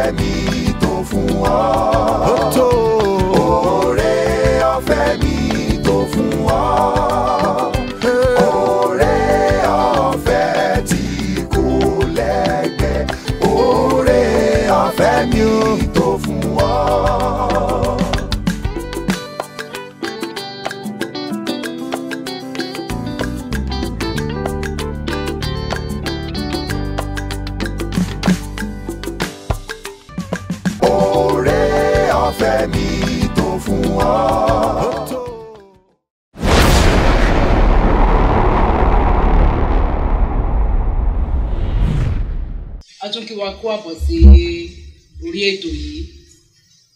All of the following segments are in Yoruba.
ọ̀fẹ́ mi tó fún ọ. Ó tó. Oore ọ̀fẹ́ mi tó fún ọ. Oore ọ̀fẹ́ tí kò lẹ́gbẹ́. Oore ọ̀fẹ́ mi tó fún ọ. Ọ̀fẹ́ mi tó fún ọ. A tún kí wa kó àbọ̀ sí orí ètò yìí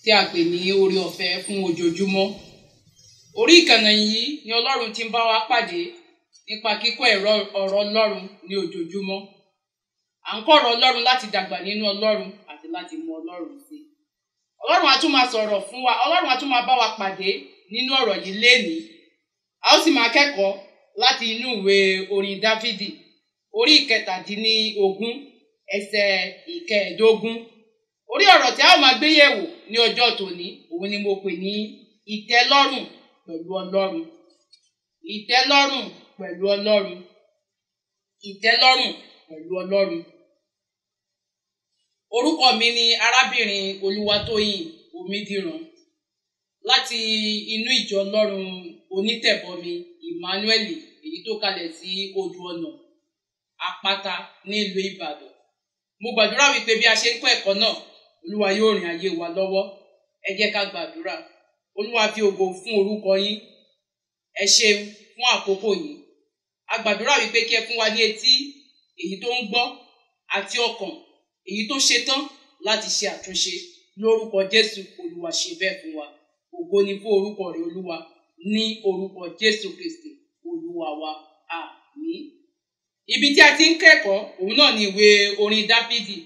tí a pè ní orí ọ̀fẹ́ fún ojoojúmọ́. Orí ìkànnì yìí ni Ọlọ́run ti ń bá wa pàdé nípa kíkọ́ ọ̀rọ̀ Ọlọ́run ní ojoojúmọ́. À ń kọ́ ọ̀rọ̀ Ọlọ́run láti dàgbà nínú Ọlọ́run àti láti mọ Ọlọ́run sí. Ọlọ́run á tún máa sọ̀rọ̀ fún wa, Ọlọ́run á tún máa bá wa pàdé nínú ọ̀rọ̀ yìí lénìí. A ó sì máa kẹ́kọ̀ọ́ láti inú ìwé orin Dáfídì, orí 17 ẹsẹ̀ 15. Orí ọ̀rọ̀ tí a ó máa gbé yẹ̀wò ní ọjọ́ tòní, òun ni mo pè ní ìtẹ́lọ́rùn pẹ̀lú Ọlọ́run. Ìtẹ́lọ́rùn pẹ̀lú Ọlọ́run. Ìtẹ́lọ́rùn pẹ̀lú Ọlọ́run. Orúkọ mi ni arábìnrin Olúwatóyìn Omídìran láti inú ìjọ Ọlọ́run onítẹ̀bọmi Emmanuel èyí tó kalẹ̀ sí ojú ọ̀nà Àpáta ní ìlú Ìbàdàn. Mo gbàdúrà wípé bí a ṣe ń kọ́ ẹ̀kọ́ náà, Olúwa yóò rìn ayé wa lọ́wọ́. Ẹ jẹ́ ká gbàdúrà. Olúwa fi ògo fún orúkọ yín. Ẹ ṣeun fún àkókò yìí. A gbàdúrà wípé kí ẹ fún wa ní etí èyí tó ń gbọ́ àti ọkàn èyí tó ṣetán láti ṣe àtúnṣe lórúkọ Jésù. Olúwa ṣe bẹ́ẹ̀ fún wa. Ògo ni fún orúkọ rẹ̀ Olúwa ní orúkọ Jésù Kristi Olúwa wa. Àmín. Ibi tí a ti ń kẹ́kọ̀ọ́ òun náà ni ìwé orin Dáfídì,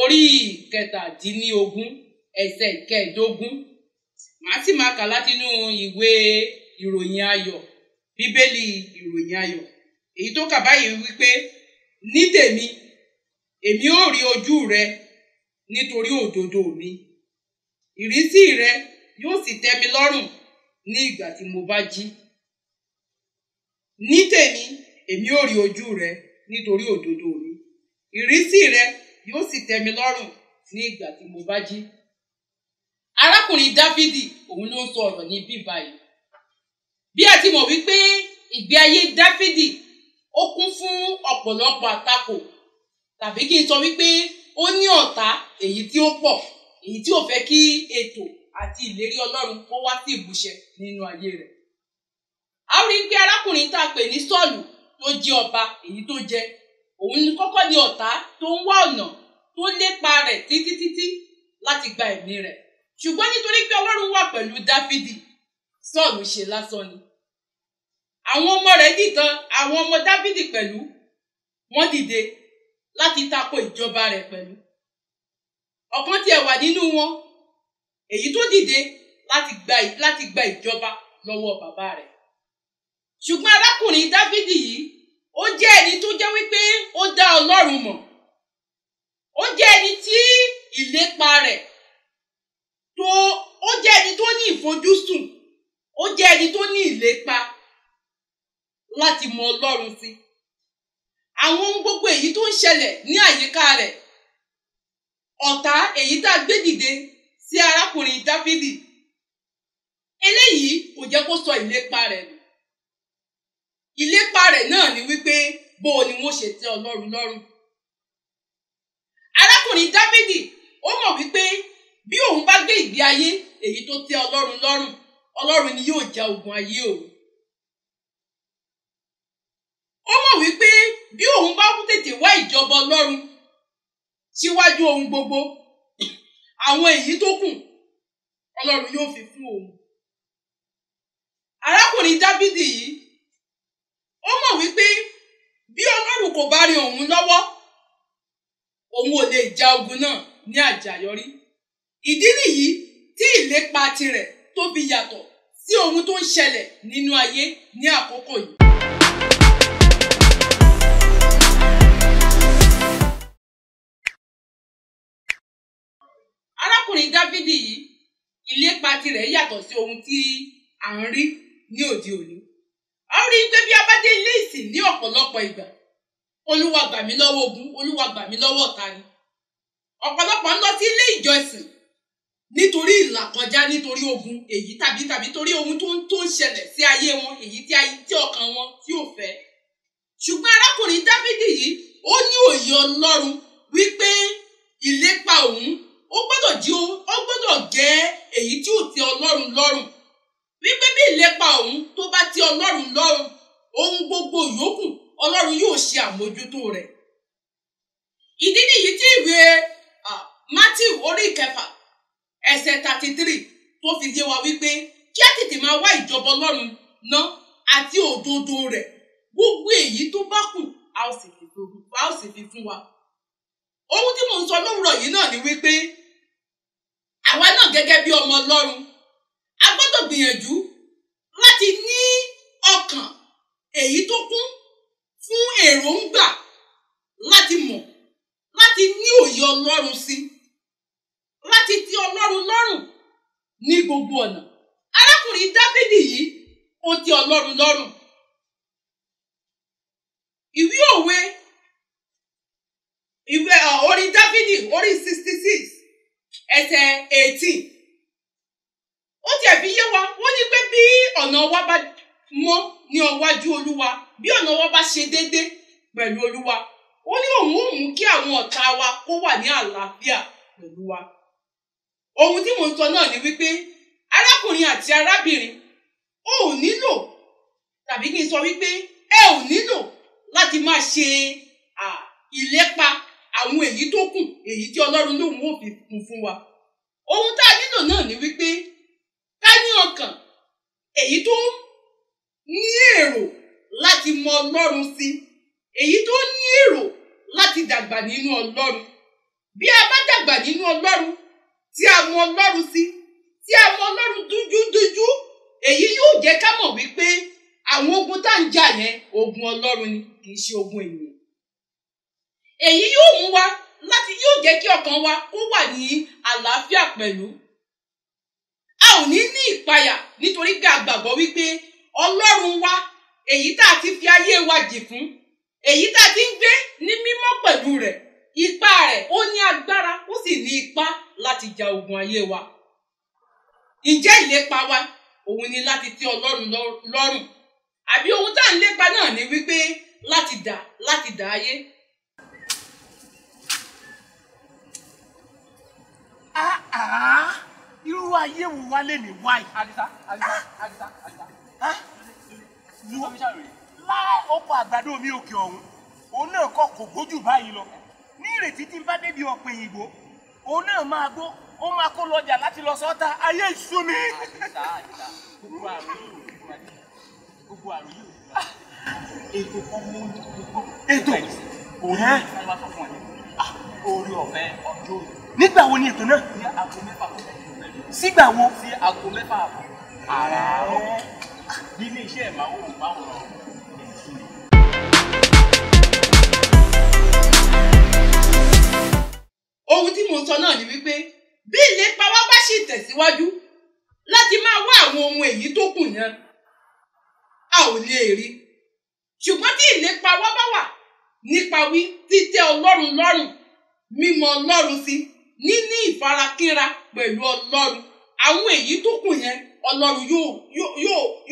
orí 17 ẹsẹ̀ 15. Màá sì máa kà látinú ìwé ìròyìn ayọ̀, Bíbélì ìròyìn ayọ̀. Èyí tó kà báyìí wípé, ní tèmi èmi ó rí ojú rẹ nítorí òdodo mi. Ìrísí rẹ yóò sì tẹ́ mi lọ́rùn ní ìgbà tí mo bá jí. Ní tèmi èmi ó rí ojú rẹ nítorí òdodo mi. Ìrísí rẹ yóò sì tẹ́ mi lọ́rùn ní ìgbà tí mo bá jí. Arákùnrin Dáfídì òun ló ń sọ ọ̀rọ̀ ní bíbáyìí. Bí a ti mọ̀ wípé ìgbé ayé Dáfídì ó kún fún ọ̀pọ̀lọpọ̀ àtakò, tàbí kí n sọ wípé ó ní ọ̀tá èyí tí ó pọ̀, èyí tí ò fẹ́ kí ètò àti ìlérí Ọlọ́run kó wá sí ìmúṣẹ nínú ayé rẹ̀. A rí i pé arákùnrin tá a pè ní Sọ́ọ̀lù tó jẹ́ ọba èyí tó jẹ, òun ni kọ́kọ́ ní ọ̀tá tó ń wá ọ̀nà tó lépa rẹ̀ títí láti gba ẹ̀mí rẹ̀. Ṣùgbọ́n nítorí pé Ọlọ́run wà pẹ̀lú Dáfídì, Sọ́ọ̀lù ṣe lásán ni. Àwọn ọmọ rẹ̀ dìtàn, àwọn ọmọ Dáfídì pẹ̀lú wọ́n dìde láti tako ìjọba rẹ̀ pẹ̀lú. Ọ̀kan tí ẹ wà nínú wọn, èyí tó dìde láti gba ìjọba lọ́wọ́ bàbá rẹ̀. Ṣùgbọ́n arákùnrin Dáfídì yìí, ó jẹ́ ẹni tó jẹ́ wípé ó dá Ọlọ́run mọ̀. Ó jẹ́ ẹni tí ìlépa rẹ̀ ó jẹ́ ẹni tó ní ìfojúsùn, ó jẹ́ ẹni tó ní ìlépa láti mọ Ọlọ́run sí. Àwọn ohun gbogbo èyí tó ń ṣẹlẹ̀ ní àyíká rẹ̀, ọ̀tá èyí tá a gbé dìde sí arákùnrin Dáfídì, eléyìí kò jẹ́ kó sọ ìlépa rẹ̀ nù. Ìlépa rẹ̀ náà ni wípé bó ni wọ́n ṣe tẹ́ Ọlọ́run lọ́rùn. Arákùnrin Dáfídì ó mọ̀ wípé bí òun bá gbé ìgbé ayé èyí tó tẹ́ Ọlọ́run lọ́rùn, Ọlọ́run ni yóò ja ogun ayé òun. Ó mọ̀ wípé bí òun bá tètè wá ìjọba Ọlọ́run síwájú ohun gbogbo, àwọn èyí tó kù Ọlọ́run yóò fi fún òun. Arákùnrin Dáfídì yìí ó mọ̀ wípé bí Ọlọ́run kò bá rí òun lọ́wọ́, òun ò lè ja ogun náà ní àjàyọrí. Ìdí nìyí tí ìlépa tirẹ̀ tó fi yàtọ̀ sí ohun tó ń ṣẹlẹ̀ nínú ayé ní àkókò yìí. arákùnrin Dáfídì yìí ìlépa tirẹ̀ yàtọ̀ sí ohun tí à ń rí ní òde òní. A rí i pé bí a bá dé ilé ìsìn ní ọ̀pọ̀lọpọ̀ ìgbà, Olúwa gbà mí lọ́wọ́ ogun, Olúwa gbà mí lọ́wọ́ ọ̀tá ni. Ọ̀pọ̀lọpọ̀ ń lọ sí ilé ìjọsìn nítorí ìlàkọjá, nítorí ogun èyí tàbí torí ohun tó ń ṣẹlẹ̀ sí ayé wọn, èyí tí ọkàn wọn tí ò fẹ́. Ṣùgbọ́n arákùnrin Dáfídì yìí ó ní òye Ọlọ́run wípé ìlépa òun ó gbọ́dọ̀ jẹ́ èyí tí ò tẹ́ Ọlọ́run lọ́rùn. Wípé bí ìlépa òun tó bá tẹ́ Ọlọ́run lọ́rùn, ohun gbogbo yòókù Ọlọ́run yóò ṣe àmójútó rẹ̀. Ìdí nìyí tí ìwé Mátíù orí 6 ẹsẹ̀ 33 tó fi yé wa wípé kí á tètè máa wá ìjọba Ọlọ́run náà àti òdodo rẹ̀, gbogbo èyí tó bá kù a ó sì fi fún wa. Ohun tí mò ń sọ lówùrọ̀ yìí náà ni wípé àwa náà gẹ́gẹ́ bí ọmọ Ọlọ́run a gbọ́dọ̀ gbìyànjú láti ní ọkàn èyí tó kún fún èròǹgbà láti mọ̀, láti ní òye Ọlọ́run sí, láti tẹ́ Ọlọ́run lọ́rùn ní gbogbo ọ̀nà. Arákùnrin Dáfídì yìí ó tẹ́ Ọlọ́run lọ́rùn. Ìwé orin Dáfídì orí 66 ẹsẹ̀ 18. Ó tiẹ̀ fi yé wa, wọ́n ní pé bí ọ̀nà wa bá mọ́ ní ọwájú Olúwa, bí ọ̀nà wa bá ṣe déédé pẹ̀lú Olúwa, ó ní òun ó mú kí àwọn ọ̀tá wa kó wà ní àlàáfíà pẹ̀lú wa. Ohun tí mò ń sọ náà ni wípé arákùnrin àti arábìnrin ó ò nílò, tàbí kí n sọ wípé ẹ ò nílò láti máa ṣe ìlépa àwọn èyí tó kù, èyí tí Ọlọ́run lòun ó fi kún fún wa. Ohun tá a nílò náà ni wípé ká ní ọkàn èyí tó ní èrò láti mọ Ọlọ́run sí, èyí tó ní èrò láti dàgbà nínú Ọlọ́run. Bí a bá dàgbà nínú Ọlọ́run, tí a mọ Ọlọ́run sí, tí a mọ Ọlọ́run dúdúdúdú, èyí yóò jẹ́ ká mọ̀ wípé àwọn ogun tá ń jà yẹn ogun Ọlọ́run ni, kì í ṣe ogun ènìyàn. Èyí yóò mú wa yóò jẹ́ kí ọkàn wa kó wà ní àlàáfíà pẹ̀lú. A ò ní ìpayà nítorí pé a gbàgbọ́ wípé Ọlọ́run wa, èyí tá a ti fi ayé wa jì fún, èyí tá a ti ń gbé ní mímọ́ pẹ̀lú rẹ̀, ipá rẹ̀ ó ní agbára, ó sì ní ipá láti ja ogun ayé wa. Ǹjẹ́ ìlépa wa òun ni láti tẹ́ Ọlọ́run lọ́rùn, àbí ohun tá à ń lépa náà ni wípé láti dà ayé? Irú ayé wo wá lè ní wáyé? Àdìsá. Lá ọkọ̀ àgbàdo mi òkè ọ̀hún, òun náà kọ́ kò gbójú báyìí lọ. Ní ìrètí tí n bá débi ọ̀pẹ ìgbò, òun náà máa gbó, ó máa kó lọ́jà láti lọ sọ́ta, ayé ìsú mi. Àdìsá, gbogbo àrùn yìí. Ètò kan mú ètò òun ní wọ́n bá sọ fún ẹ. Orí ọ̀fẹ́ ọjọ́ òní. Nígbà wo ni ètò náà? Ní aago 6 àbọ̀. Sígbà wo? Sí aago 6 àbọ̀. Àràárọ̀. Bí ilé iṣẹ́ ìmáwòrán báwọn. Ohun tí mo sọ náà ni wípé bí ìlépa wa bá ṣì tẹ̀síwájú láti máa wá àwọn ohun èyí tó kù yẹn, a ò lè rí. Ṣùgbọ́n tí ìlépa wa bá wà nípa títẹ́ Ọlọ́run lọ́rùn, mímọ Ọlọ́run sí, níní ìfarakínra pẹ̀lú Ọlọ́run, àwọn èyí tó kù yẹn Ọlọ́run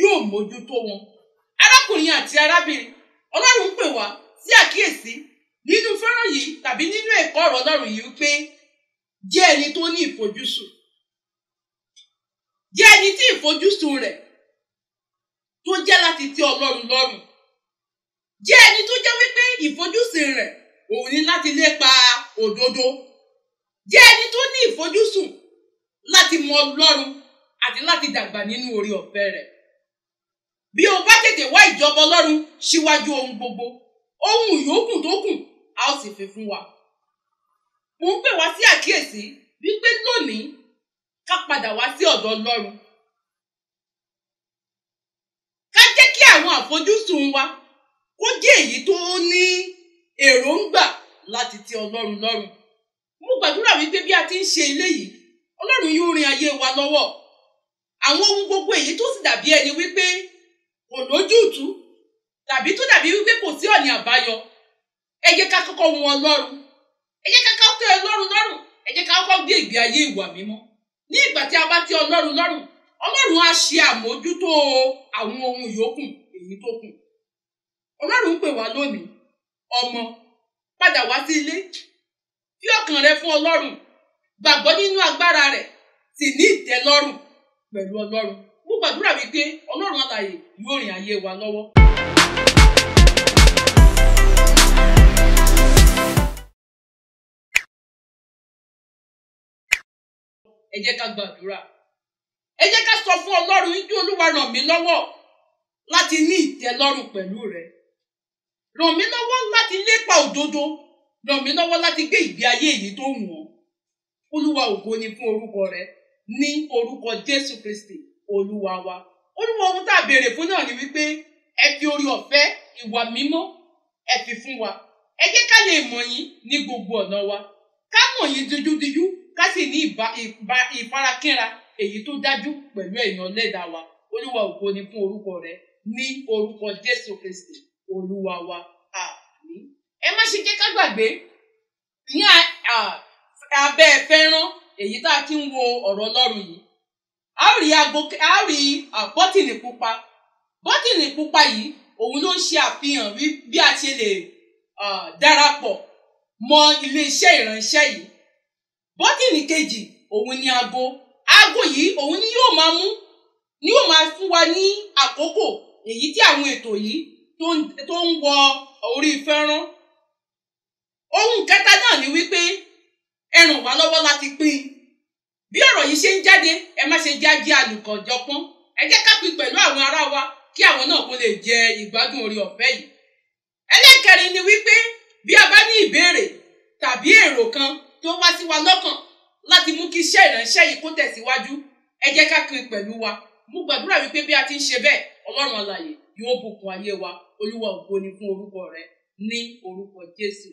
yóò mójútó wọn. Arákùnrin àti arábìnrin, Ọlọ́run ń pè wá sí àkíyèsí nínú fọ́nrán yìí tàbí nínú ẹ̀kọ́ ọ̀rọ̀ Ọlọ́run yìí wípé jẹ́ ẹni tó ní ìfojúsùn. Jẹ́ ẹni tí ìfojúsùn rẹ̀ tó jẹ́ láti tẹ́ Ọlọ́run lọ́rùn. Jẹ́ ẹni tó jẹ́ wípé ìfojúsùn rẹ̀ òun ni láti lépa òdodo. Jẹ́ ẹni tó ní ìfojúsùn láti mọ Ọlọ́run àti láti dàgbà nínú oore ọ̀fẹ́ rẹ̀. Bí o bá tètè wá ìjọba Ọlọ́run síwájú ohun gbogbo, ohun yòókù tó kù a ó sì fi fún wa. Mo ń pè wá sí àkíyèsí wípé lónìí ká padà wá sí ọ̀dọ̀ Ọlọ́run. Ká jẹ́ kí àwọn àfojúsùn wa kó jẹ́ èyí tó ní èròǹgbà láti tẹ́ Ọlọ́run lọ́rùn. Mo gbàdúrà wípé bí a ti ń ṣe eléyìí, Ọlọ́run yóò rin ayé wa lọ́wọ́. Àwọn ohun gbogbo èyí tó sì dàbí ẹni wípé kò lójútùú tàbí tó dàbí wípé kò sí ọ̀nà àbáyọ, ẹ jẹ́ ká kọ́kọ́ wọn Ọlọ́run. Ẹ jẹ́ ká kọ́kọ́ tẹ́ Ọlọ́run lọ́rùn. Ẹ jẹ́ ká kọ́kọ́ gbé ìgbé ayé ìwà mímọ́. Ní ìgbà tí a bá tẹ́ Ọlọ́run lọ́rùn, Ọlọ́run á ṣe àmójútó àwọn ohun ìyókù èyí tó kù. Ọlọ́run ń pè wá lónìí, ọmọ, padà wá sí ilé. Fi ọkàn rẹ fún Ọlọ́run. Gbàgbọ́ nínú agbára rẹ̀, sì ní ìtẹ́lọ́rùn pẹ̀lú Ọlọ́run. Mo gbàdúrà wípé Ọlọ́run alààyè yóò rìn ayé wa lọ́wọ́. Ẹ jẹ́ ká gbàdúrà. Ẹ jẹ́ ká sọ fún Ọlọ́run wípé Olúwa ràn mí lọ́wọ́ láti ní ìtẹ́lọ́rùn pẹ̀lú rẹ̀. Ràn mí lọ́wọ́ láti lépa òdodo. Ràn mí lọ́wọ́ láti gbé ìgbé ayé èyí tó wù ọ́. Olúwa ògo ni fún orúkọ rẹ̀, ní orúkọ Jésù Kristi Olúwa wa. Olúwa ohun tá a béèrè fún náà ni wípé ẹ fi orí ọ̀fẹ́ ìwà mímọ́ ẹ fi fún wa. Ẹ jẹ́ ká lè mọ̀ yín ní gbogbo ọ̀nà wa. Ká mọ̀ yín díjúdíjú, ká sì ní ìfarakínra èyí tó dájú pẹ̀lú ẹ̀yin Ẹlẹ́dàá wa. Olúwa ògo ni fún orúkọ rẹ̀, ní orúkọ Jésù Kristi Olúwa wa. Àmín. Ẹ má ṣe jẹ́ ká gbàgbé ní abẹ́ fẹ́ràn èyí tá a ti ń wo ọ̀rọ̀ Ọlọ́run yìí. A rí bọ́tìnì pupa. Bọ́tìnì pupa yìí òun ló ń ṣe àfihàn bí a ṣe lè darapọ̀ mọ́ iléeṣẹ́ ìránṣẹ́ yìí. Bọ́tìnì kejì òun ni aago. Aago yìí òun ni yóò máa fún wa ní àkókò èyí tí àwọn ètò yìí tó ń wọ orí fẹ́ràn. Ohun kẹta náà ni wípé ẹ ràn wá lọ́wọ́ láti pín. Bí ọ̀rọ̀ yìí ṣe ń jáde, ẹ má ṣe jáde àlùkọ̀jọpọ́n. Ẹ jẹ́ ká pín pẹ̀lú àwọn ará wa kí àwọn náà kó lè jẹ ìgbádùn orí ọ̀fẹ́ yìí. Ẹlẹ́kẹrin ni wípé bí a bá ní ìbéèrè tàbí èrò kan tó wá sí wa lọ́kàn láti mú kí iṣẹ́ ìránṣẹ́ yìí kó tẹ̀síwájú, ẹ jẹ́ ká pín pẹ̀lú wa. Mo gbàdúrà wípé bí a ti ń ṣe bẹ́ẹ̀, Ọlọ́run alààyè yóò bùkún ayé wa. Olúwa ògo ni fún orúkọ rẹ̀, ní orúkọ Jésù.